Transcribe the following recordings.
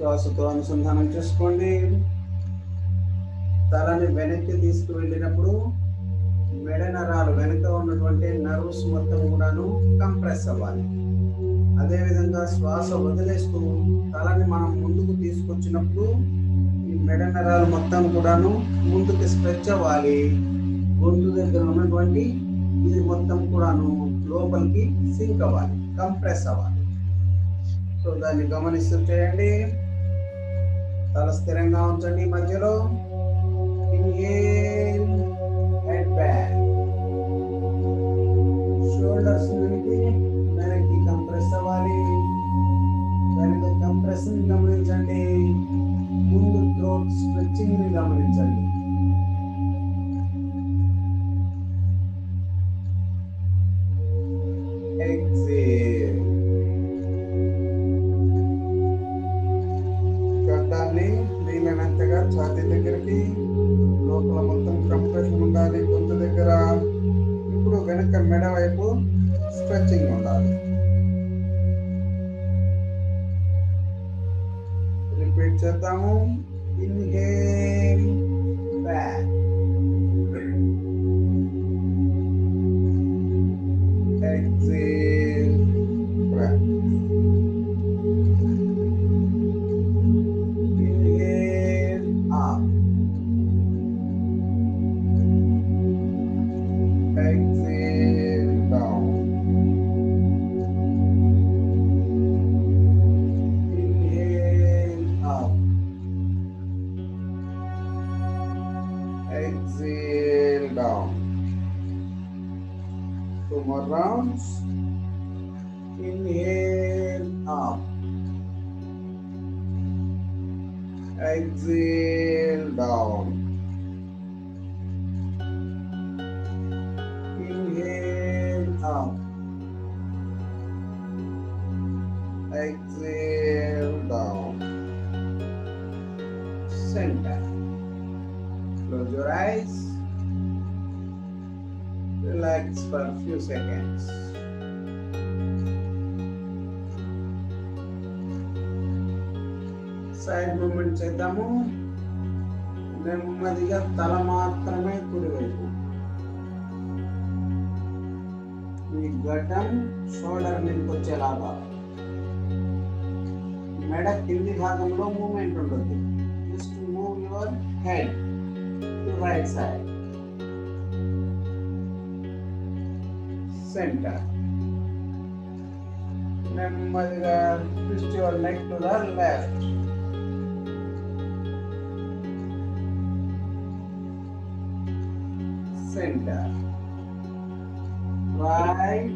శ్వాసతో అనుసంధానం చేసుకోండి. తలని వెనక్కి తీసుకువెళ్ళినప్పుడు మెడ నరాలు వెనుక ఉన్నటువంటి నర్వ్స్ మొత్తం కూడాను కంప్రెస్ అవ్వాలి. అదేవిధంగా శ్వాస వదిలేస్తూ తలని మనం ముందుకు తీసుకొచ్చినప్పుడు ఈ మెడ నరాలు మొత్తం కూడాను ముందుకు స్ట్రెచ్ అవ్వాలి. గొంతు దగ్గర ఉన్నటువంటి ఇది మొత్తం కూడాను లోపలికి సింక్ అవ్వాలి, కంప్రెస్ అవ్వాలి. సో దాన్ని గమనిస్తూ చేయండి. తల స్థిరంగా ఉంచండి. మధ్యలో ఇన్హేల్ అండ్ బ్యాక్. షోల్డర్స్ వెనక్కి కంప్రెస్ అవ్వాలి. వెనక కంప్రెషన్ గమనించండి. ముందు థ్రోట్ స్ట్రెచింగ్ ని గమనించండి. ఎక్సేల్. గడ్డాన్ని వీలైనంతగా ఛాతీ దగ్గరికి, లోపల మొత్తం కంప్రెషన్ ఉండాలి గొంతు దగ్గర. ఇప్పుడు వెనక మెడ వైపు స్ట్రెచింగ్ ఉండాలి. రిపీట్ చేద్దాము. Inhale back, exhale back, inhale up, exhale down, inhale up, exhale down. 2 more rounds. Inhale up, exhale down, inhale up, exhale down. Center. Close your eyes. Relax for a few seconds. Side movement చేద్దాము. నెమ్మదిగా తల మాత్రమే కుడివైపు. ఈ గడ్డం shoulder మీదకి వచ్చేలాగా. మెడ కింది భాగంలో మూమెంట్ ఉంటుంది. Just move your head to right side. Centre. నెమ్మదిగా twist your neck to the left. Center. Right,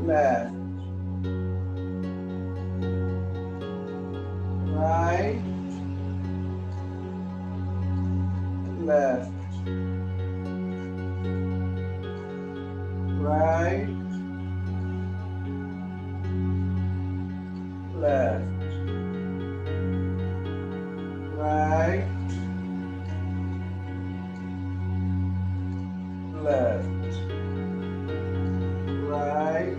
left, right, left, right, left, right, left, right,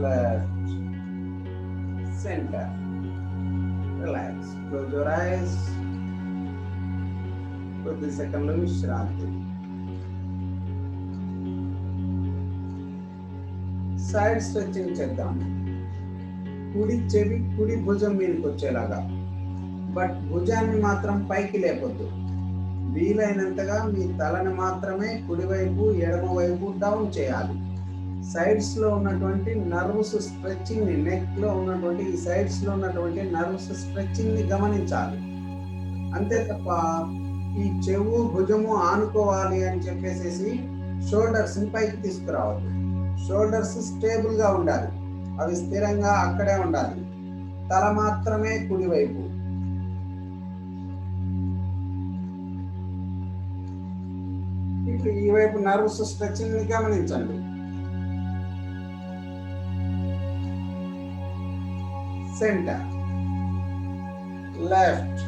left, center. Relax. Close your eyes. కొద్ది సెకండ్లు విశ్రాంతి. Side stretching చేద్దాం. కుడి చెవి కుడి భుజం మీదకి వచ్చేలాగా, బట్ భుజాన్ని మాత్రం పైకి లేపొద్దు. వీలైనంతగా మీ తలని మాత్రమే కుడివైపు ఎడమవైపు డౌన్ చేయాలి. సైడ్స్ లో ఉన్నటువంటి నర్వ్స్ స్ట్రెచింగ్ ని, నెక్ లో ఉన్నటువంటి ఈ సైడ్స్ లో ఉన్నటువంటి నర్వ్స్ స్ట్రెచింగ్ ని గమనించాలి. అంతే తప్ప ఈ చెవు భుజము ఆనుకోవాలి అని చెప్పేసి షోల్డర్స్ ని పైకి తీసుకురావద్దు. షోల్డర్స్ స్టేబుల్ గా ఉండాలి, అవి స్థిరంగా అక్కడే ఉండాలి. తల మాత్రమే కుడివైపు. ఇప్పుడు ఈ వైపు నర్వ్స్ స్ట్రెచింగ్ ని గమనించండి. Centre, left.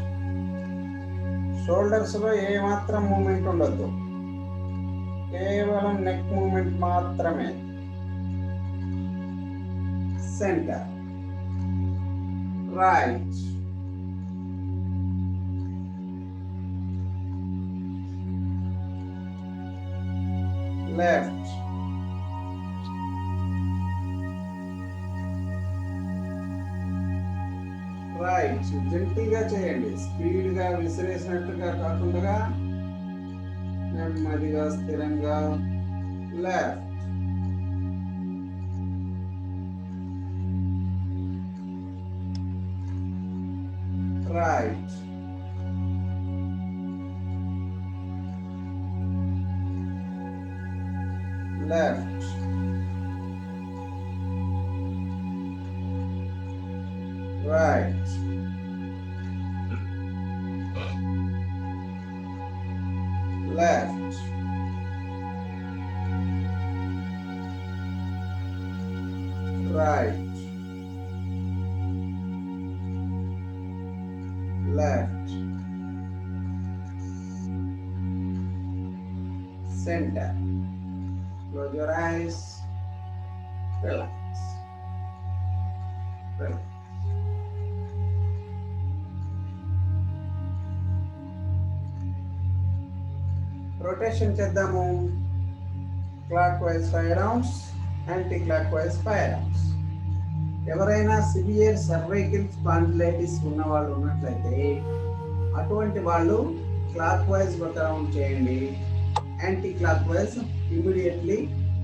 షోల్డర్స్ లో ఏ మాత్రం మూమెంట్ ఉండొద్దు, కేవలం నెక్ మూమెంట్ మాత్రమే. center, right, left, right. జెంటిల్గా చేయండి, స్పీడ్గా విసిరేసినట్టుగా కాకుండా నెమ్మదిగా స్థిరంగా. Left, right, left, right, left, right, left, center. Close your eyes, relax, relax. Rotation చేద్దాము. Clock wise 5 rounds, anti clock wise 5 rounds. ఎవరైనా సివియర్ సర్వైకల్ స్పాండిలైటిస్ ఉన్న వాళ్ళు ఉన్నట్లయితే అటువంటి వాళ్ళు క్లాక్ వైజ్ ఒక రౌండ్ చేయండి, యాంటీ క్లాక్ వైజ్ ఇమీడియట్లీ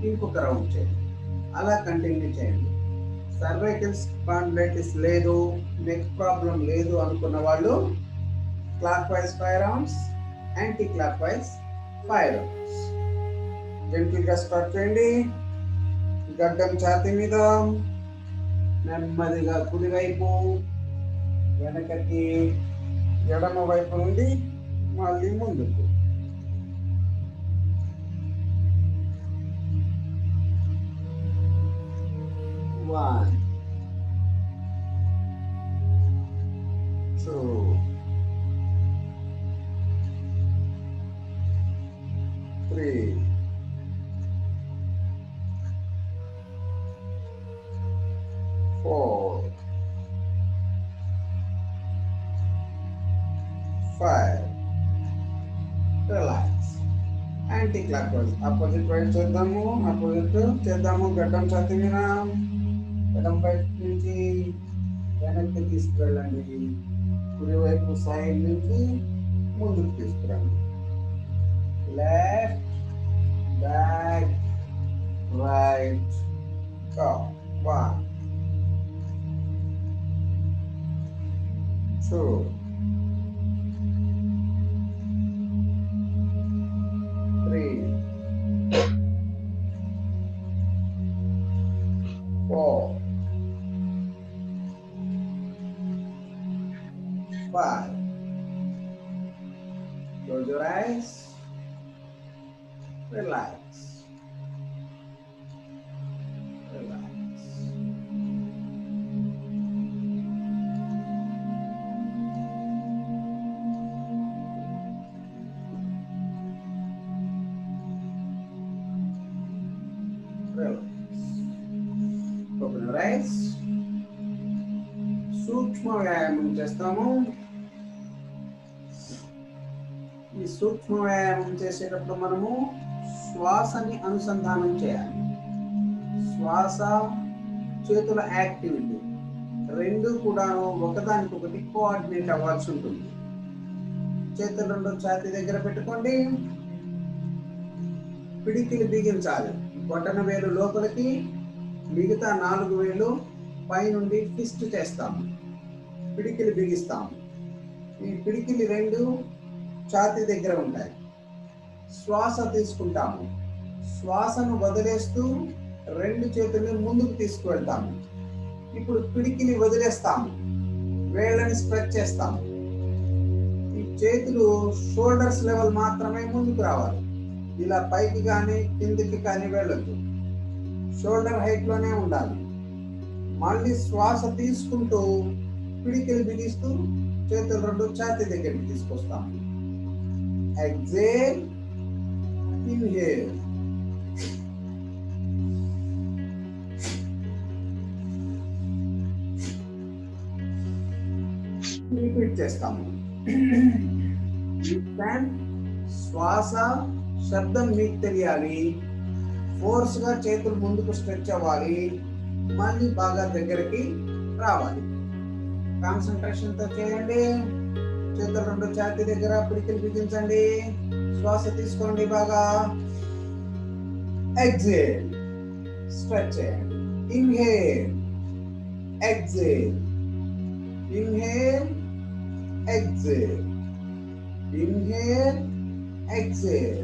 ఇంకొక రౌండ్ చేయండి. అలా కంటిన్యూ చేయండి. సర్వైకల్ స్పాండిలైటిస్ లేదు, నెక్ ప్రాబ్లం లేదు అనుకున్న వాళ్ళు clock wise 5 rounds, anti clock wise 5 rounds. జెంటిల్గా స్టార్ట్ చేయండి. గడ్డం ఛాతీ మీద, నెమ్మదిగా కుడివైపు, వెనకకి, ఎడమ వైపు నుండి మళ్ళీ ముందుకు. One, two, three, four, 5. Relax. Anti clock wise opposite వైపు చేద్దాము. అపోజిట్ చేద్దాము. గడ్డం ఛాతీ మీద, ఎడం వైపు నుంచి వెనక్కి తీసుకువెళ్ళండి. కుడివైపు సైడ్ నుంచి ముందుకు తీసుకురండి. Left, back, right, go. 1, 2, 3, 4, 5. Close your eyes. Relax. Relax. Relax. Open your eyes. సూక్ష్మ వ్యాయామం చేస్తాము. ఈ సూక్ష్మ వ్యాయామం చేసేటప్పుడు మనము శ్వాసని అనుసంధానం చేయాలి. శ్వాస, చేతుల యాక్టివిటీ రెండు కూడా ఒకదానికొకటి కోఆర్డినేట్ అవ్వాల్సి ఉంటుంది. చేతులు రెండు ఛాతీ దగ్గర పెట్టుకోండి. పిడికిలి బిగించాలి. బొటన వేలు లోపలికి, మిగతా 4 వేలు పైనుండి ఫిస్ట్ చేస్తాము. పిడికిలి బిగిస్తాము. ఈ పిడికిలి రెండు ఛాతీ దగ్గర ఉంటాయి. శ్వాస తీసుకుంటాము. శ్వాసను వదిలేస్తూ 2 చేతుల్ని ముందుకు తీసుకువెళ్తాము. ఇప్పుడు పిడికిలి వదిలేస్తాము. వేళ్ళని స్ట్రెచ్ చేస్తాము. ఈ చేతులు షోల్డర్స్ లెవెల్ మాత్రమే ముందుకు రావాలి. ఇలా పైకి కానీ కిందికి కానీ వెళ్ళొద్దు. షోల్డర్ హైట్లోనే ఉండాలి. మళ్ళీ శ్వాస తీసుకుంటూ పిడికిలి బిగిస్తూ చేతులు 2 ఛాతీ దగ్గరికి తీసుకొస్తాము. Exhale, inhale. రిపీట్ చేస్తాము. శ్వాస శబ్దం మీకు తెలియాలి. ఫోర్స్ గా చేతులు ముందుకు స్ట్రెచ్ అవ్వాలి. మళ్ళీ బాగా దగ్గరికి రావాలి. కాన్సంట్రేషన్ తో చేయండి. చేతులు రెండు ఛాతీ దగ్గర పిడికిలు బిగించండి. శ్వాస తీసుకోండి బాగా. ఎక్సేల్ స్ట్రెచ్ చేయండి. Inhale exhale, inhale exhale, inhale exhale.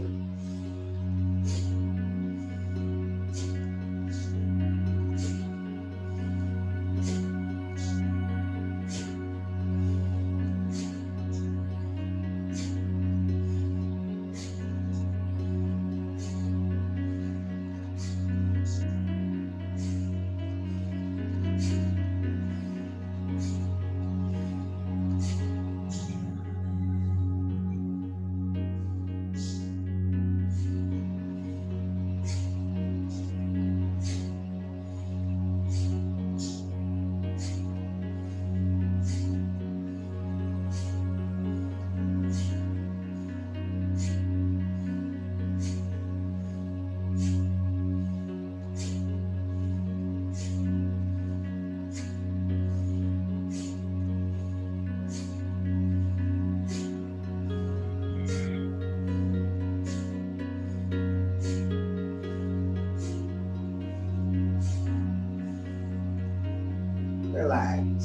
Relax.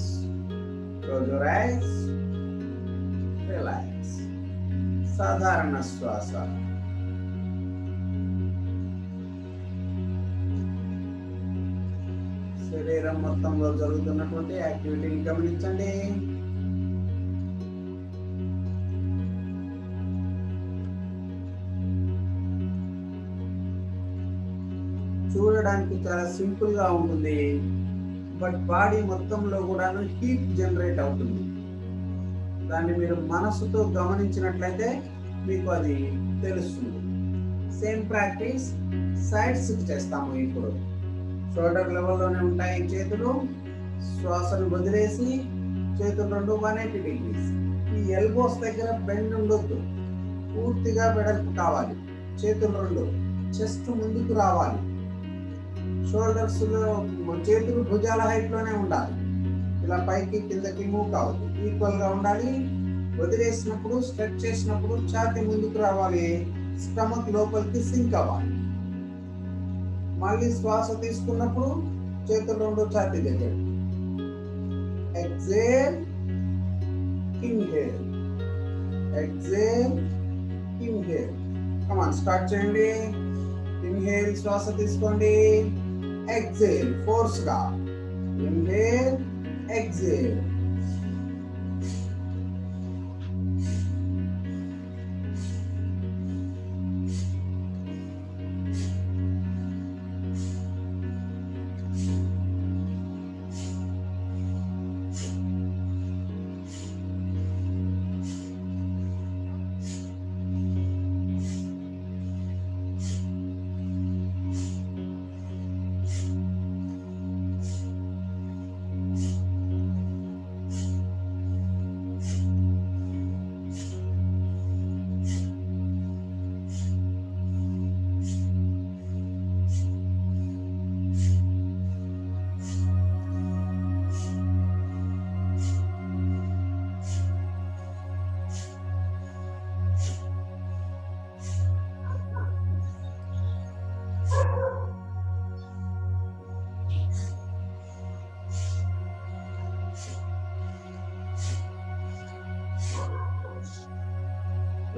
Close your eyes. Relax. సాధారణ శ్వాస. శరీరం మొత్తంలో జరుగుతున్నటువంటి యాక్టివిటీని గమనించండి. చూడడానికి చాలా సింపుల్ గా ఉంటుంది, బట్ బాడీ మొత్తంలో కూడా హీట్ జనరేట్ అవుతుంది. దాన్ని మీరు మనసుతో గమనించినట్లయితే మీకు అది తెలుస్తుంది. సేమ్ ప్రాక్టీస్ సైడ్స్ చేస్తాము. ఇప్పుడు షోల్డర్ లెవెల్లోనే ఉంటాయి చేతులు. శ్వాసను వదిలేసి చేతులు రెండు 180 degrees. ఈ ఎల్బోస్ దగ్గర బెండ్ ఉండొద్దు, పూర్తిగా వెడల్పు కావాలి. చేతులు రెండు చెస్ట్ ముందుకు రావాలి. షోల్డర్స్ లో చేతులు భుజాల హైట్ లోనే ఉండాలి. ఇలా పైకి కిందకి మూవ్ కావద్దు, ఈక్వల్ గా ఉండాలి. వదిలేసినప్పుడు స్ట్రెచ్ చేసినప్పుడు ఛాతీ ముందుకు రావాలి, స్టమక్ లోపలికి సింక్ అవ్వాలి. మళ్ళీ శ్వాస తీసుకున్నప్పుడు చేతులు రెండు ఛాతీ దగ్గర. Exhale, inhale, exhale, inhale. Come on start చేయండి. ఇన్హేల్ శ్వాస తీసుకోండి. ఎక్సేల్ ఫోర్స్ గా. Inhale, exhale.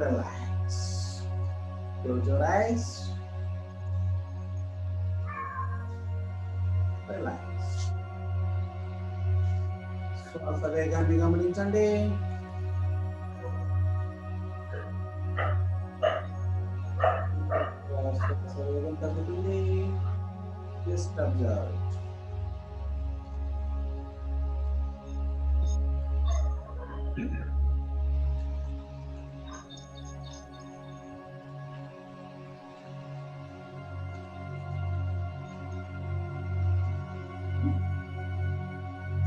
Relax. Close your eyes. Relax. శ్వాస వేగాన్ని గమనించండి. శ్వాస వేగం తగ్గుతుంది. Just observe.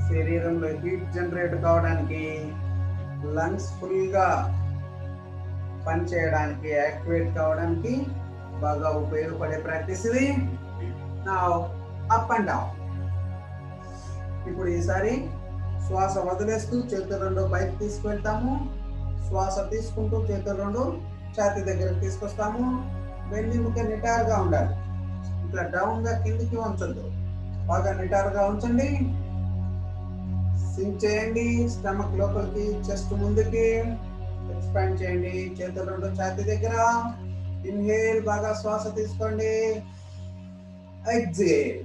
శరీరంలో హీట్ జనరేట్ కావడానికి లంగ్స్ ఫుల్గా పనిచేయడానికి, యాక్టివేట్ కావడానికి బాగా ఉపయోగపడే ప్రాక్టీస్ ఇది. నా అప్ అండ్ డౌన్. ఇప్పుడు ఈసారి శ్వాస వదిలేస్తూ చేతులు రెండు పైకి తీసుకువెళ్తాము. శ్వాస తీసుకుంటూ చేతులు రెండు ఛాతీ దగ్గరకు తీసుకొస్తాము. వెన్నెముక నిటారుగా ఉండాలి. ఇట్లా డౌన్గా కిందికి ఉంచొద్దు. బాగా నిటారుగా ఉంచండి. సింక్ చేయండి. స్టమక్ లోపలికి, చెస్ట్ ముందుకి ఎక్స్పాండ్ చేయండి. చేతులు రెండు ఛాతీ దగ్గర. ఇన్హేల్, బాగా శ్వాస తీసుకోండి. ఎక్సేల్,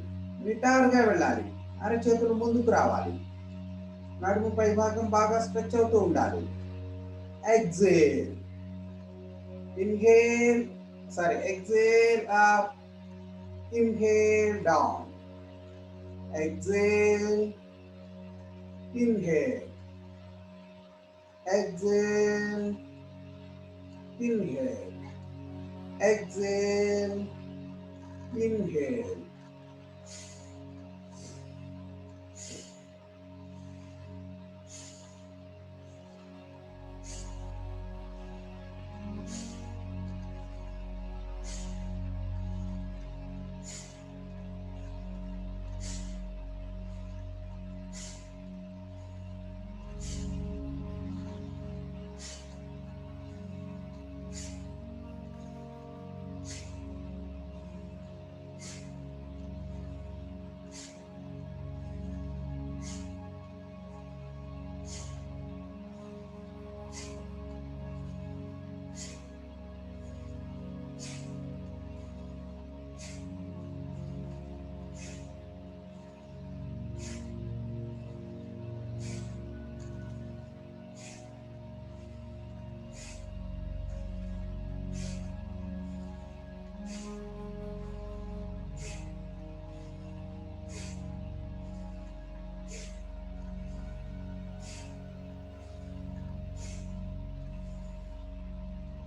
నిటారుగా వెళ్ళాలి. అరచేతులు ముందుకు రావాలి. నడుము పై భాగం బాగా స్ట్రెచ్ అవుతూ ఉండాలి. Exhale, inhale, exhale up, inhale down, exhale, inhale, exhale, inhale, exhale, inhale.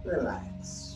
Relax.